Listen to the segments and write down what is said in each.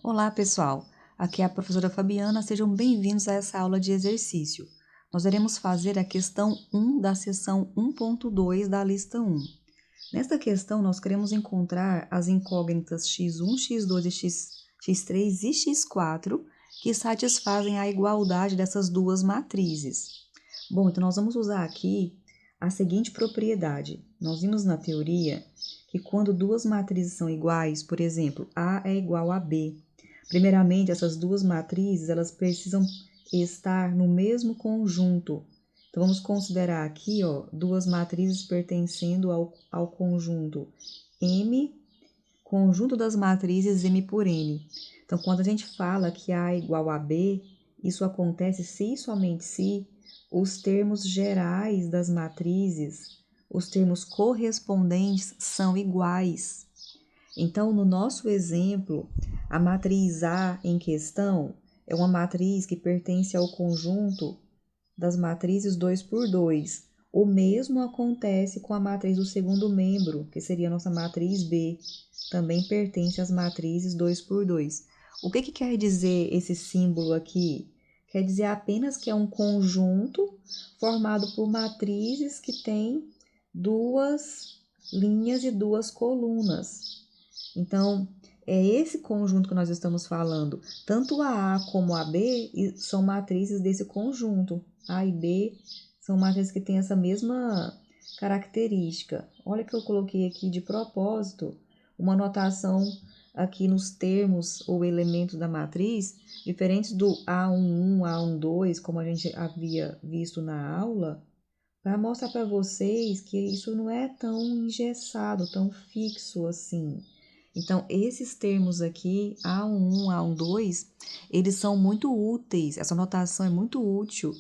Olá, pessoal! Aqui é a professora Fabiana, sejam bem-vindos a essa aula de exercício. Nós iremos fazer a questão 1 da seção 1.2 da lista 1. Nesta questão, nós queremos encontrar as incógnitas x1, x2 e x3 e x4 que satisfazem a igualdade dessas duas matrizes. Bom, então nós vamos usar aqui a seguinte propriedade. Nós vimos na teoria que quando duas matrizes são iguais, por exemplo, A é igual a B, primeiramente, essas duas matrizes, elas precisam estar no mesmo conjunto. Então, vamos considerar aqui, duas matrizes pertencendo ao conjunto M, conjunto das matrizes M por N. Então, quando a gente fala que A é igual a B, isso acontece se e somente se os termos gerais das matrizes, os termos correspondentes, são iguais. Então, no nosso exemplo, a matriz A em questão é uma matriz que pertence ao conjunto das matrizes 2 por 2. O mesmo acontece com a matriz do segundo membro, que seria a nossa matriz B. Também pertence às matrizes 2 por 2. O que quer dizer esse símbolo aqui? Quer dizer apenas que é um conjunto formado por matrizes que têm duas linhas e duas colunas. Então, é esse conjunto que nós estamos falando. Tanto a A como a B são matrizes desse conjunto. A e B são matrizes que têm essa mesma característica. Olha que eu coloquei aqui de propósito uma notação aqui nos termos ou elementos da matriz, diferentes do A11, A12, como a gente havia visto na aula, para mostrar para vocês que isso não é tão engessado, tão fixo assim. Então, esses termos aqui, A11, A12, eles são muito úteis, essa notação é muito útil,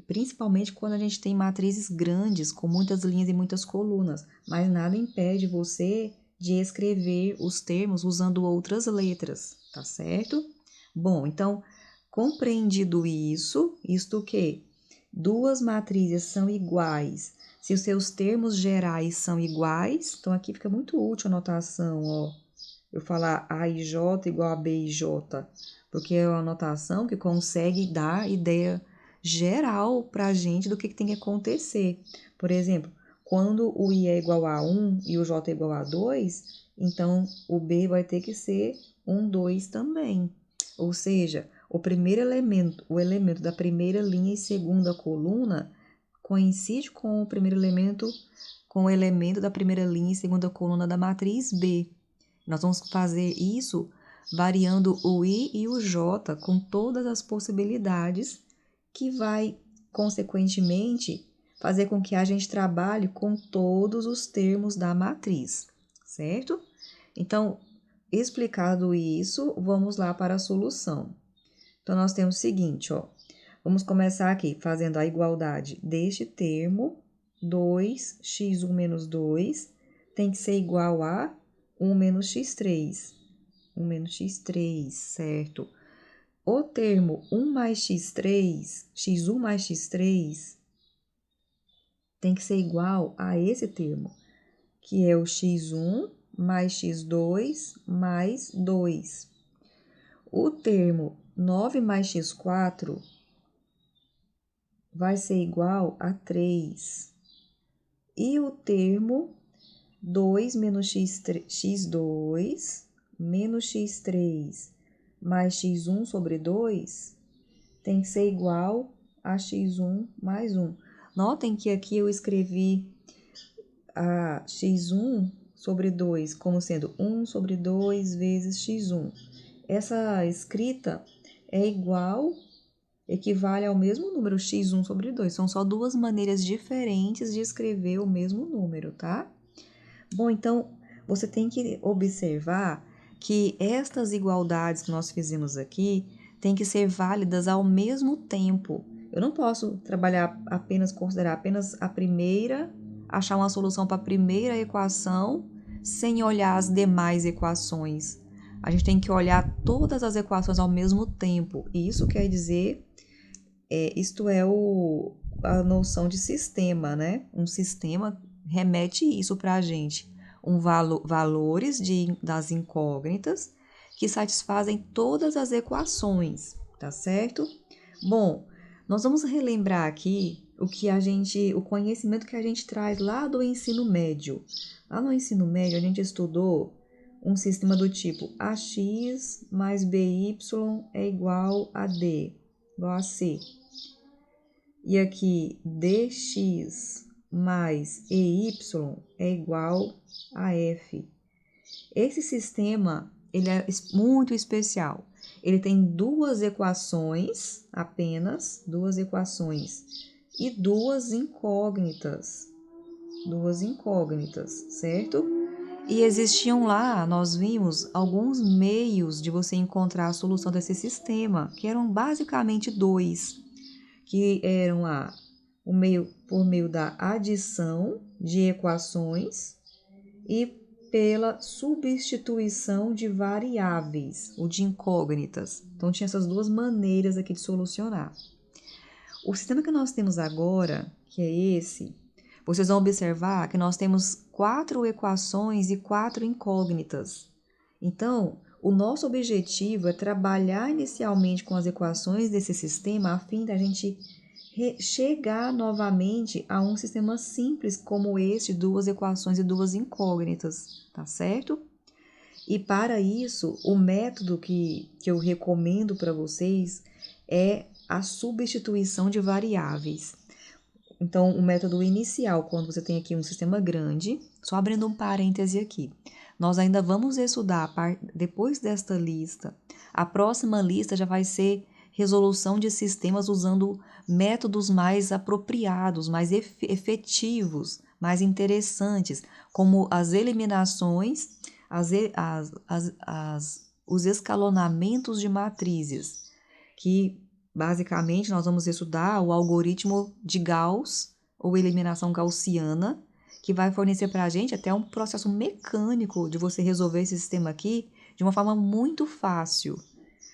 principalmente quando a gente tem matrizes grandes, com muitas linhas e muitas colunas, mas nada impede você de escrever os termos usando outras letras, tá certo? Bom, então, compreendido isso, isto que duas matrizes são iguais, se os seus termos gerais são iguais, então aqui fica muito útil a notação, eu falar A e J igual a B e J, porque é uma notação que consegue dar ideia geral para a gente do que tem que acontecer. Por exemplo, quando o I é igual a 1 e o J é igual a 2, então o B vai ter que ser 1, 2 também. Ou seja, o elemento da primeira linha e segunda coluna coincide com o primeiro elemento, com o elemento da primeira linha e segunda coluna da matriz B. Nós vamos fazer isso variando o I e o J com todas as possibilidades, que vai, consequentemente, fazer com que a gente trabalhe com todos os termos da matriz, certo? Então, explicado isso, vamos lá para a solução. Então, nós temos o seguinte, vamos começar aqui fazendo a igualdade deste termo, 2x1 menos 2 tem que ser igual a 1 menos x3. 1 menos x3, certo? O termo 1 mais x3, x1 mais x3, tem que ser igual a esse termo, que é o x1 mais x2 mais 2. O termo 9 mais x4 vai ser igual a 3. E o termo 2 menos x2 menos x3 mais x1 sobre 2 tem que ser igual a x1 mais 1. Notem que aqui eu escrevi a x1 sobre 2 como sendo 1 sobre 2 vezes x1. Essa escrita é equivale ao mesmo número x1 sobre 2. São só duas maneiras diferentes de escrever o mesmo número, tá? Bom, então, você tem que observar que estas igualdades que nós fizemos aqui têm que ser válidas ao mesmo tempo. Eu não posso considerar apenas a primeira, achar uma solução para a primeira equação sem olhar as demais equações. A gente tem que olhar todas as equações ao mesmo tempo. E isso quer dizer, isto é a noção de sistema, né? Um sistema remete isso para a gente, valores das incógnitas que satisfazem todas as equações, tá certo? Bom, nós vamos relembrar aqui o conhecimento que a gente traz lá do ensino médio. Lá no ensino médio, a gente estudou um sistema do tipo ax mais by é igual a d, igual a c. E aqui, dx mais ey é igual a f. Esse sistema, ele é muito especial. Ele tem duas equações, apenas duas equações, e duas incógnitas, certo? E existiam lá, nós vimos, alguns meios de você encontrar a solução desse sistema, que eram basicamente dois, que eram por meio da adição de equações e pela substituição de variáveis, ou de incógnitas. Então, tinha essas duas maneiras aqui de solucionar. O sistema que nós temos agora, que é esse, vocês vão observar que nós temos 4 equações e 4 incógnitas. Então, o nosso objetivo é trabalhar inicialmente com as equações desse sistema a fim da gente chegar novamente a um sistema simples como este, duas equações e duas incógnitas, tá certo? E para isso, o método que eu recomendo para vocês é a substituição de variáveis. Então, o método inicial, quando você tem aqui um sistema grande, só abrindo um parêntese aqui, nós ainda vamos estudar, depois desta lista, a próxima lista já vai ser resolução de sistemas usando métodos mais apropriados, mais efetivos, mais interessantes, como as eliminações, os escalonamentos de matrizes, que basicamente nós vamos estudar o algoritmo de Gauss, ou eliminação gaussiana, que vai fornecer para a gente até um processo mecânico de você resolver esse sistema aqui de uma forma muito fácil.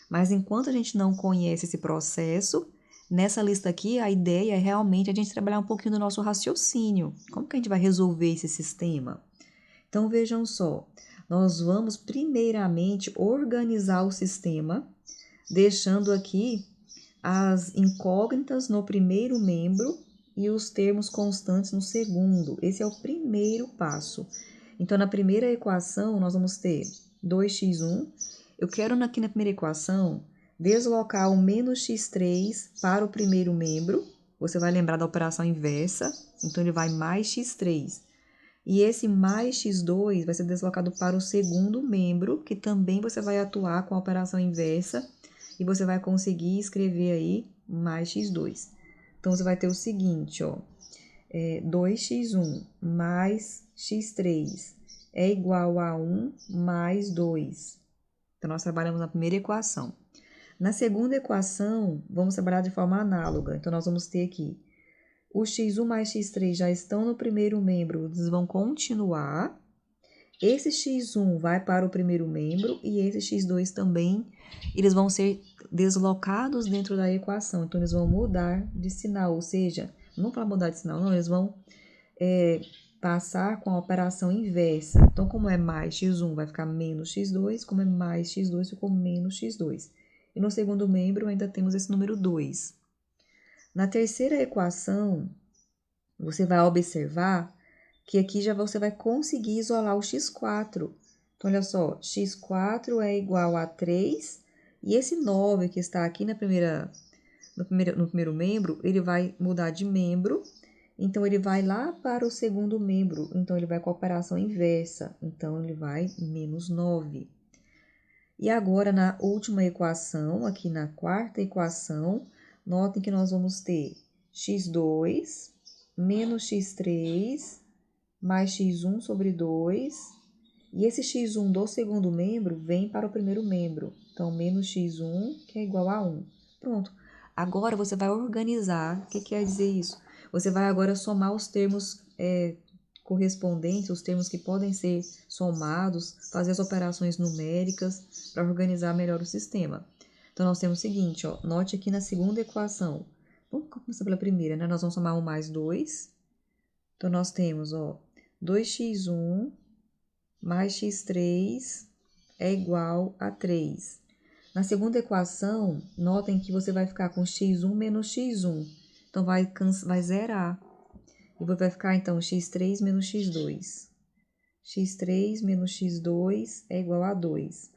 Mas enquanto a gente não conhece esse processo, nessa lista aqui a ideia é realmente a gente trabalhar um pouquinho do nosso raciocínio. Como que a gente vai resolver esse sistema? Então vejam só, nós vamos primeiramente organizar o sistema, deixando aqui as incógnitas no primeiro membro e os termos constantes no segundo. Esse é o primeiro passo. Então, na primeira equação, nós vamos ter 2x1. Eu quero aqui na primeira equação deslocar o menos x3 para o primeiro membro. Você vai lembrar da operação inversa. Então, ele vai mais x3. E esse mais x2 vai ser deslocado para o segundo membro, que também você vai atuar com a operação inversa. E você vai conseguir escrever aí mais x2. Então, você vai ter o seguinte, ó. 2x1 mais x3 é igual a 1 mais 2. Então, nós trabalhamos na primeira equação. Na segunda equação, vamos trabalhar de forma análoga. Então, nós vamos ter aqui o x1 mais x3 já estão no primeiro membro, eles vão continuar. Esse x1 vai para o primeiro membro e esse x2 também, eles vão ser deslocados dentro da equação. Então, eles vão mudar de sinal, ou seja, não vamos falar mudar de sinal, não, eles vão passar com a operação inversa. Então, como é mais x1, vai ficar menos x2, como é mais x2, ficou menos x2. E no segundo membro ainda temos esse número 2. Na terceira equação, você vai observar que aqui já você vai conseguir isolar o x4. Então, olha só, x4 é igual a 3, e esse 9 que está aqui no primeiro membro, ele vai mudar de membro, então ele vai lá para o segundo membro, então ele vai com a operação inversa, então ele vai menos 9. E agora, na última equação, aqui na quarta equação, notem que nós vamos ter x2 menos x3 mais x1 sobre 2, e esse x1 do segundo membro vem para o primeiro membro. Então, menos x1, que é igual a 1. Pronto. Agora, você vai organizar. O que quer dizer isso? Você vai agora somar os termos correspondentes, os termos que podem ser somados, fazer as operações numéricas para organizar melhor o sistema. Então, nós temos o seguinte, ó, note aqui na segunda equação. Vamos começar pela primeira, né? Nós vamos somar 1 mais 2. Então, nós temos, ó, 2x1 mais x3 é igual a 3. Na segunda equação, notem que você vai ficar com x1 menos x1. Então, vai zerar. E vai ficar, então, x3 menos x2. x3 menos x2 é igual a 2.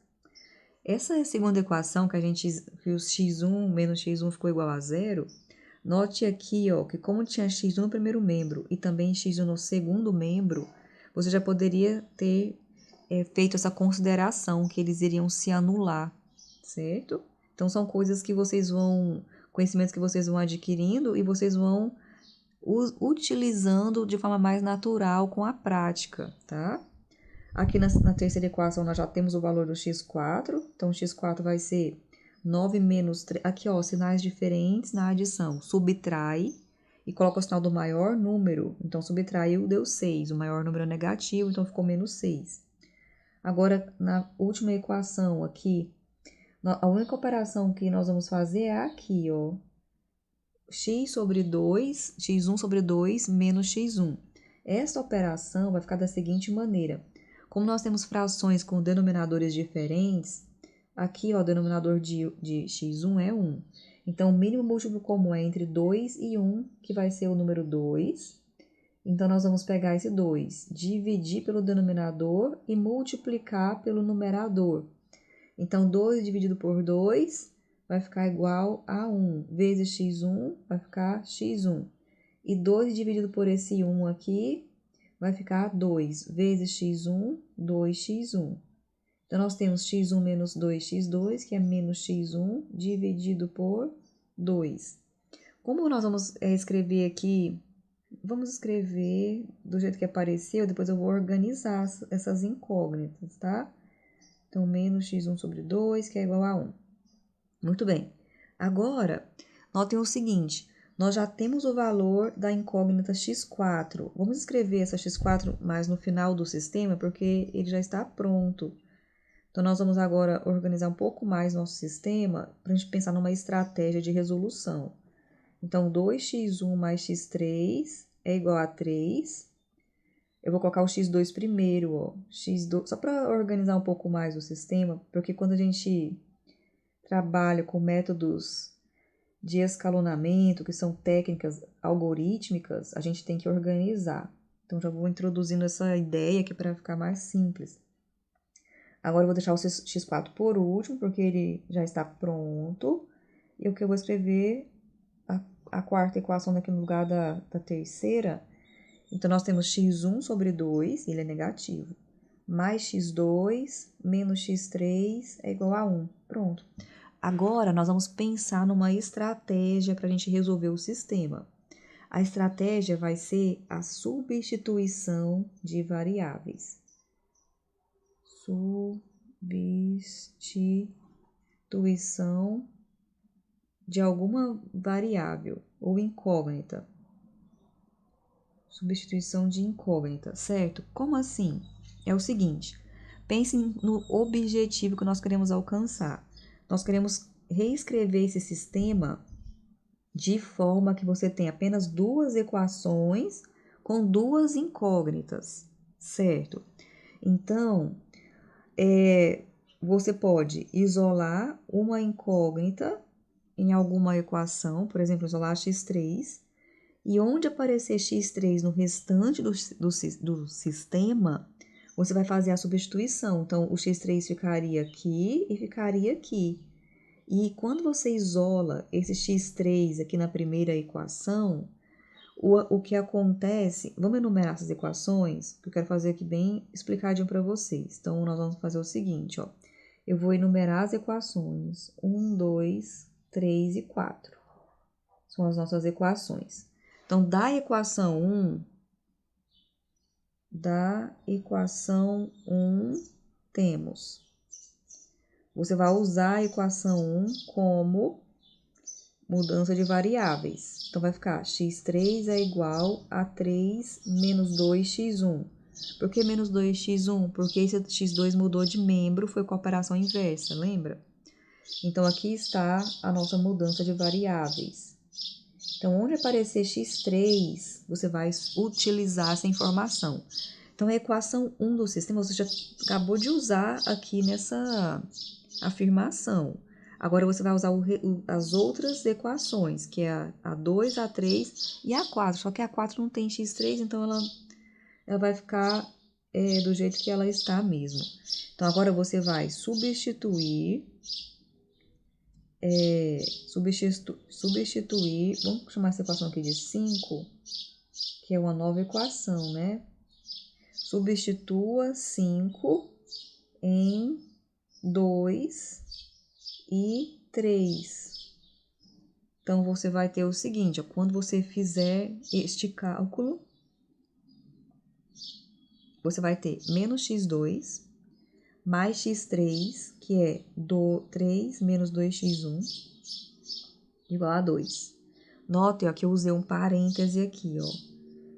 Essa é a segunda equação que o x1 menos x1 ficou igual a 0. Note aqui, ó, que como tinha x1 no primeiro membro e também x1 no segundo membro, você já poderia ter feito essa consideração que eles iriam se anular, certo? Então, são coisas que conhecimentos que vocês vão adquirindo e vocês vão utilizando de forma mais natural com a prática, tá? Aqui na terceira equação, nós já temos o valor do x4. Então, o x4 vai ser 9 menos 3. Aqui, ó, sinais diferentes na adição. Subtrai e coloca o sinal do maior número. Então, subtraiu, deu 6. O maior número é negativo, então ficou menos 6. Agora, na última equação aqui, a única operação que nós vamos fazer é aqui, ó. X sobre 2, x1 sobre 2 menos x1. Essa operação vai ficar da seguinte maneira. Como nós temos frações com denominadores diferentes, aqui, ó, o denominador de x1 é 1. Então, o mínimo múltiplo comum é entre 2 e 1, que vai ser o número 2. Então, nós vamos pegar esse 2, dividir pelo denominador e multiplicar pelo numerador. Então, 2 dividido por 2 vai ficar igual a 1, vezes x1 vai ficar x1. E 2 dividido por esse 1 aqui vai ficar 2, vezes x1, 2x1. Então, nós temos x1 menos 2x2, que é menos x1, dividido por 2. Como nós vamos escrever aqui, vamos escrever do jeito que apareceu, depois eu vou organizar essas incógnitas, tá? Então, menos x1 sobre 2, que é igual a 1. Muito bem. Agora, notem o seguinte. Nós já temos o valor da incógnita x4. Vamos escrever essa x4 mais no final do sistema, porque ele já está pronto. Então, nós vamos agora organizar um pouco mais nosso sistema para a gente pensar numa estratégia de resolução. Então, 2x1 mais x3 é igual a 3. Eu vou colocar o x2 primeiro, ó. X2, só para organizar um pouco mais o sistema, porque quando a gente trabalha com métodos de escalonamento, que são técnicas algorítmicas, a gente tem que organizar. Então, já vou introduzindo essa ideia aqui para ficar mais simples. Agora, eu vou deixar o x4 por último, porque ele já está pronto. E o que eu vou escrever, a quarta equação daqui no lugar da terceira. Então, nós temos x1 sobre 2, ele é negativo, mais x2 menos x3 é igual a 1. Pronto. Agora, nós vamos pensar numa estratégia para a gente resolver o sistema. A estratégia vai ser a substituição de variáveis. Substituição de alguma variável ou incógnita. Substituição de incógnita, certo? Como assim? É o seguinte, pensem no objetivo que nós queremos alcançar. Nós queremos reescrever esse sistema de forma que você tenha apenas duas equações com duas incógnitas, certo? Então, você pode isolar uma incógnita em alguma equação, por exemplo, isolar x3, e onde aparecer x3 no restante do sistema, você vai fazer a substituição. Então, o x3 ficaria aqui e ficaria aqui. E quando você isola esse x3 aqui na primeira equação, o que acontece... Vamos enumerar essas equações, que eu quero fazer aqui bem explicadinho para vocês. Então, nós vamos fazer o seguinte, ó. Eu vou enumerar as equações 1, 2, 3 e 4. São as nossas equações. Então, da equação 1, temos. Você vai usar a equação 1 como mudança de variáveis. Então, vai ficar x3 é igual a 3 menos 2x1. Por que menos 2x1? Porque esse x2 mudou de membro, foi com a operação inversa, lembra? Então, aqui está a nossa mudança de variáveis. Então, onde aparecer x3, você vai utilizar essa informação. Então, a equação 1 do sistema você já acabou de usar aqui nessa afirmação. Agora, você vai usar as outras equações, que é a 2, a 3 e a 4. Só que a 4 não tem x3, então ela vai ficar do jeito que ela está mesmo. Então, agora você vai substituir, vamos chamar essa equação aqui de 5, que é uma nova equação, né? Substitua 5 em 2 e 3. Então, você vai ter o seguinte, ó, quando você fizer este cálculo, você vai ter menos x2 mais x3, que é 3 menos 2x1, igual a 2. Note, ó, que eu usei um parêntese aqui, ó.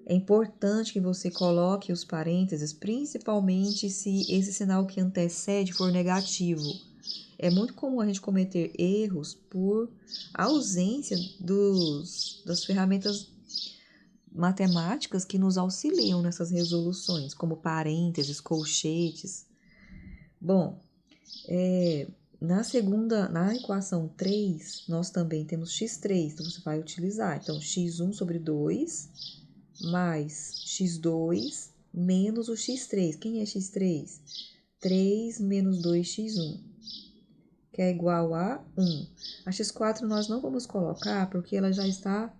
É importante que você coloque os parênteses, principalmente se esse sinal que antecede for negativo. É muito comum a gente cometer erros por ausência das ferramentas matemáticas que nos auxiliam nessas resoluções, como parênteses, colchetes. Bom, na equação 3, nós também temos x3, então você vai utilizar. Então, x1 sobre 2 mais x2 menos o x3. Quem é x3? 3 menos 2x1, que é igual a 1. A x4 nós não vamos colocar porque ela já está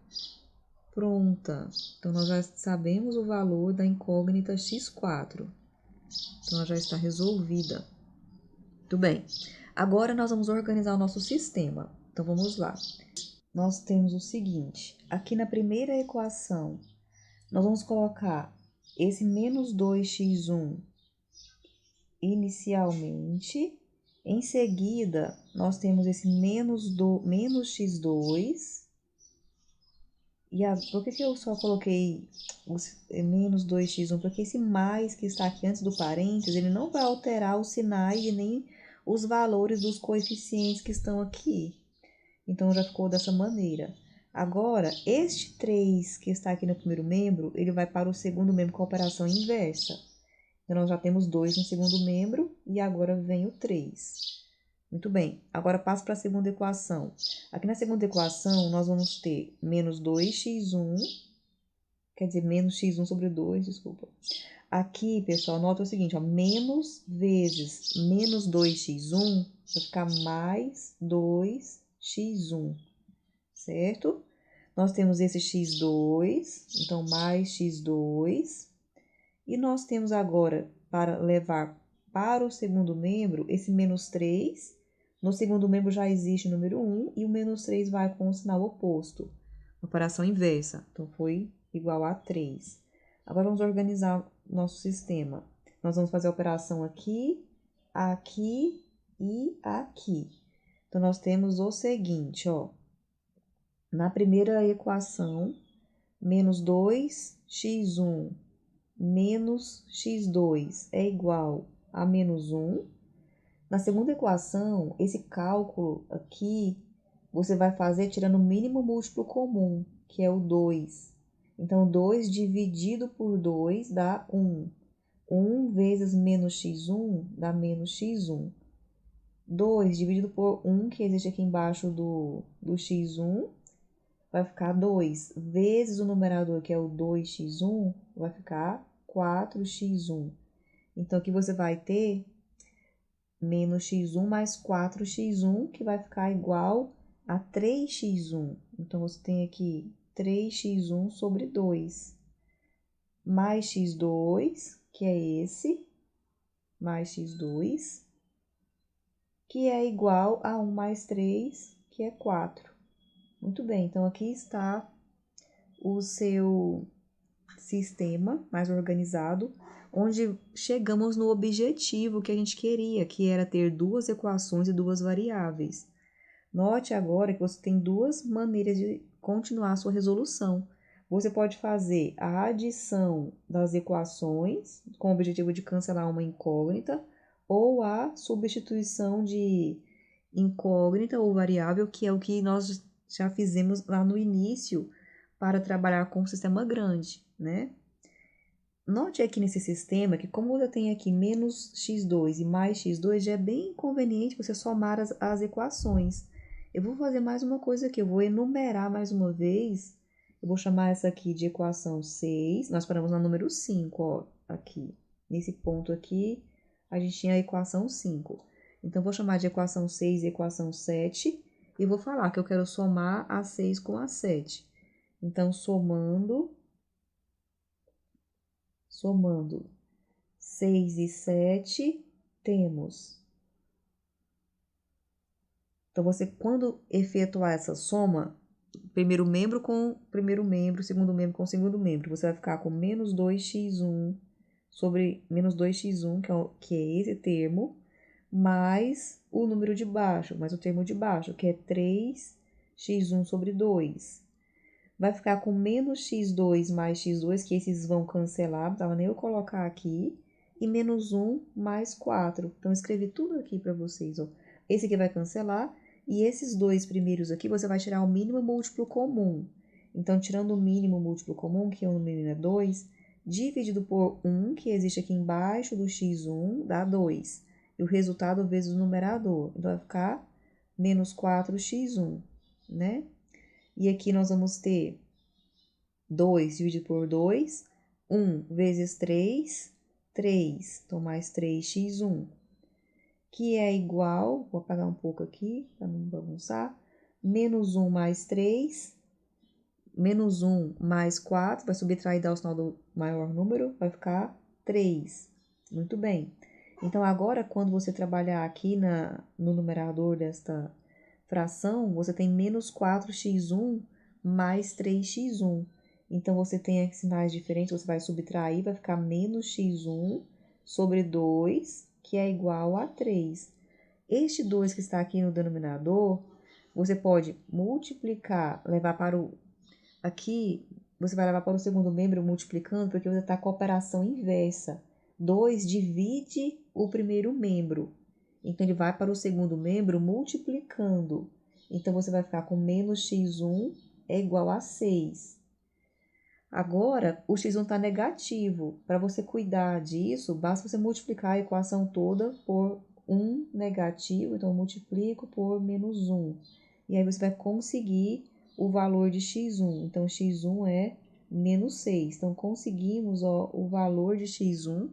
pronta. Então, nós já sabemos o valor da incógnita x4. Então, ela já está resolvida. Muito bem. Agora, nós vamos organizar o nosso sistema. Então, vamos lá. Nós temos o seguinte. Aqui na primeira equação, nós vamos colocar esse menos 2x1 inicialmente. Em seguida, nós temos esse menos x2. Por que eu só coloquei menos 2x1? Porque esse mais que está aqui antes do parênteses, ele não vai alterar os sinais e nem os valores dos coeficientes que estão aqui. Então, já ficou dessa maneira. Agora, este 3 que está aqui no primeiro membro, ele vai para o segundo membro com a operação inversa. Então, nós já temos 2 no segundo membro e agora vem o 3. Muito bem, agora passo para a segunda equação. Aqui na segunda equação, nós vamos ter menos 2x1, quer dizer, menos x1 sobre 2, desculpa. Aqui, pessoal, nota o seguinte, ó, menos vezes menos 2x1 vai ficar mais 2x1, certo? Nós temos esse x2, então mais x2. E nós temos agora, para levar para o segundo membro, esse menos 3. No segundo membro já existe o número 1 e o menos 3 vai com o sinal oposto. Operação inversa. Então, foi igual a 3. Agora, vamos organizar nosso sistema. Nós vamos fazer a operação aqui, aqui e aqui. Então, nós temos o seguinte, ó. Na primeira equação, menos 2x1 menos x2 é igual a menos 1. Na segunda equação, esse cálculo aqui, você vai fazer tirando o mínimo múltiplo comum, que é o 2. Então, 2 dividido por 2 dá 1. 1 vezes menos x1 dá menos x1. 2 dividido por 1, que existe aqui embaixo do x1, vai ficar 2 vezes o numerador, que é o 2x1, vai ficar 4x1. Então, aqui você vai ter menos x1 mais 4x1, que vai ficar igual a 3x1. Então, você tem aqui 3x1 sobre 2. Mais x2, que é esse, mais x2, que é igual a 1 mais 3, que é 4. Muito bem, então aqui está o seu sistema mais organizado, onde chegamos no objetivo que a gente queria, que era ter duas equações e duas variáveis. Note agora que você tem duas maneiras de continuar a sua resolução. Você pode fazer a adição das equações, com o objetivo de cancelar uma incógnita, ou a substituição de incógnita ou variável, que é o que nós já fizemos lá no início para trabalhar com o sistema grande, né? Note aqui nesse sistema que como você tem aqui menos x2 e mais x2, já é bem conveniente você somar as equações. Eu vou fazer mais uma coisa aqui, eu vou enumerar mais uma vez. Eu vou chamar essa aqui de equação 6. Nós paramos no número 5, ó, aqui. Nesse ponto aqui, a gente tinha a equação 5. Então, vou chamar de equação 6 e equação 7. E vou falar que eu quero somar a 6 com a 7. Então, somando 6 e 7, temos. Então, você, quando efetuar essa soma, primeiro membro com primeiro membro, segundo membro com segundo membro, você vai ficar com menos 2x1 sobre menos 2x1, que é esse termo, mais o número de baixo, mais o termo de baixo, que é 3x1 sobre 2. Vai ficar com menos x2 mais x2, que esses vão cancelar, não precisava nem eu colocar aqui, e menos 1 mais 4. Então, eu escrevi tudo aqui para vocês, ó. Esse aqui vai cancelar, e esses dois primeiros aqui, você vai tirar o mínimo múltiplo comum. Então, tirando o mínimo múltiplo comum, que o mínimo é 2, dividido por 1, que existe aqui embaixo do x1, dá 2. E o resultado vezes o numerador. Então, vai ficar menos 4x1, né? E aqui nós vamos ter 2 dividido por 2, 1 vezes 3, 3. Então, mais 3x1, que é igual, vou apagar um pouco aqui, para não bagunçar, menos 1 mais 3, menos 1 mais 4, vai subtrair e dar o sinal do maior número, vai ficar 3. Muito bem. Então, agora, quando você trabalhar aqui no numerador desta fração, você tem menos 4x1 mais 3x1. Então, você tem aqui sinais diferentes, você vai subtrair, vai ficar menos x1 sobre 2, que é igual a 3. Este 2 que está aqui no denominador, você pode multiplicar, levar para o... Aqui, você vai levar para o segundo membro multiplicando, porque você está com a operação inversa. 2 divide o primeiro membro. Então, ele vai para o segundo membro multiplicando. Então, você vai ficar com menos x1 é igual a 6. Agora, o x1 está negativo. Para você cuidar disso, basta você multiplicar a equação toda por 1 negativo. Então, eu multiplico por menos 1. E aí, você vai conseguir o valor de x1. Então, x1 é menos 6. Então, conseguimos ó, o valor de x1.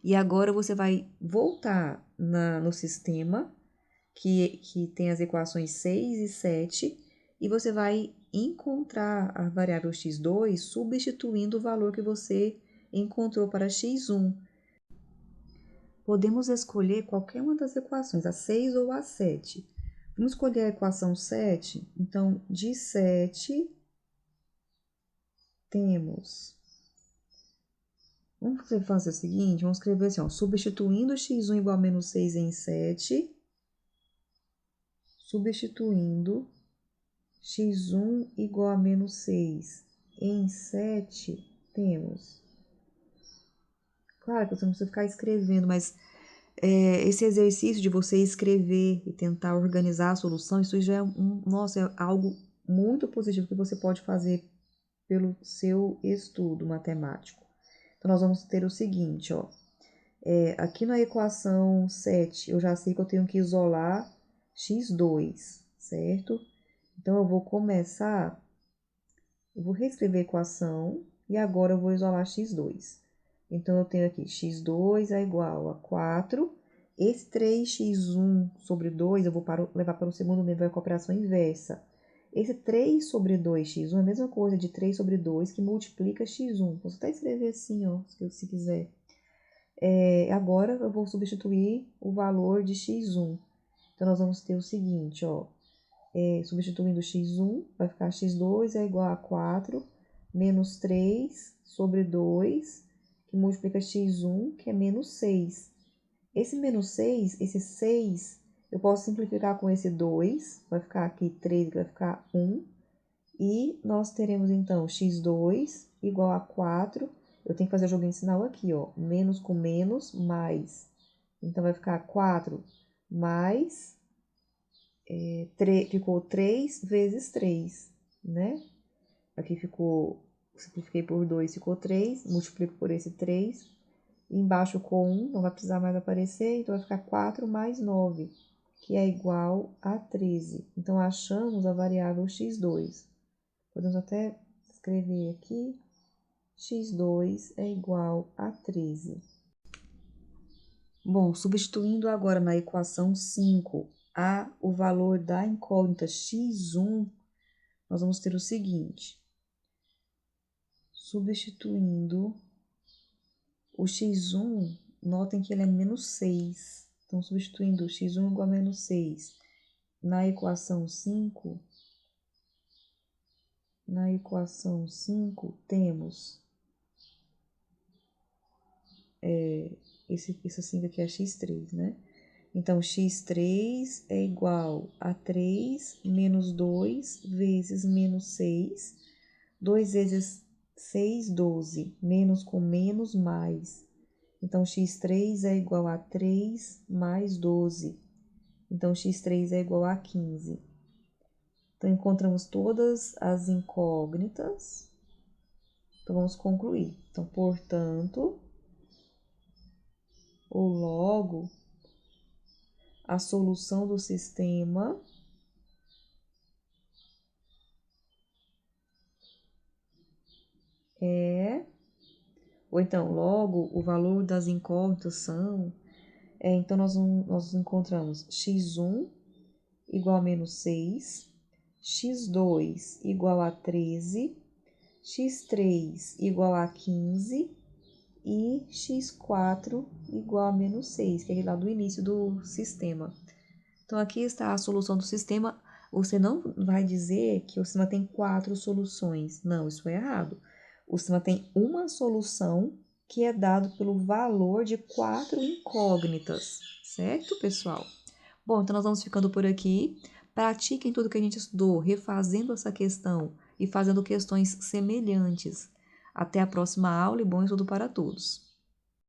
E agora você vai voltar no sistema que tem as equações 6 e 7 e você vai encontrar a variável x2 substituindo o valor que você encontrou para x1. Podemos escolher qualquer uma das equações, a 6 ou a 7. Vamos escolher a equação 7. Então, de 7, temos... Vamos fazer o seguinte, vamos escrever assim, ó, substituindo x1 igual a menos 6 em 7, substituindo x1 igual a menos 6 em 7, temos... Claro que você não precisa ficar escrevendo, mas esse exercício de você escrever e tentar organizar a solução, isso já é, nossa, é algo muito positivo que você pode fazer pelo seu estudo matemático. Então, nós vamos ter o seguinte, ó. Aqui na equação 7, eu já sei que eu tenho que isolar x2, certo? Então, eu vou começar, eu vou reescrever a equação e agora eu vou isolar x2. Então, eu tenho aqui x2 é igual a 4. Esse 3x1 sobre 2 eu vou levar para o segundo membro, com a operação inversa. Esse 3 sobre 2x1 é a mesma coisa de 3 sobre 2 que multiplica x1. Posso até escrever assim, ó, se quiser. Agora, eu vou substituir o valor de x1. Então, nós vamos ter o seguinte, ó. Substituindo x1, vai ficar x2 é igual a 4, menos 3 sobre 2, que multiplica x1, que é menos 6. Esse menos 6, esse 6, eu posso simplificar com esse 2, vai ficar aqui 3, que vai ficar 1. E nós teremos, então, x2 igual a 4. Eu tenho que fazer o joguinho de sinal aqui, ó. Menos com menos, mais. Então, vai ficar 4 mais... ficou 3 vezes 3, né? Aqui ficou simplifiquei por 2, ficou 3, multiplico por esse 3, embaixo com 1, não vai precisar mais aparecer, então vai ficar 4 mais 9, que é igual a 13. Então, achamos a variável x2. Podemos até escrever aqui, x2 é igual a 13. Bom, substituindo agora na equação 5 o valor da incógnita x1, nós vamos ter o seguinte. Substituindo o x1, notem que ele é menos 6. Então, substituindo x1 igual a menos 6 na equação 5, temos esse 5 aqui é x3, né? Então, x3 é igual a 3 menos 2 vezes menos 6. 2 vezes 6, 12. Menos com menos, mais. Então, x3 é igual a 3 mais 12. Então, x3 é igual a 15. Então, encontramos todas as incógnitas. Então, vamos concluir. Então, portanto, ou logo, a solução do sistema ou então, logo, o valor das incógnitas são, então nós encontramos x1 igual a menos 6, x2 igual a 13, x3 igual a 15 e x4 igual a menos 6, que é lá do início do sistema. Então, aqui está a solução do sistema. Você não vai dizer que o sistema tem 4 soluções. Não, isso é errado. O sistema tem uma solução que é dado pelo valor de 4 incógnitas. Certo, pessoal? Bom, então nós vamos ficando por aqui. Pratiquem tudo que a gente estudou, refazendo essa questão e fazendo questões semelhantes. Até a próxima aula e bom estudo para todos.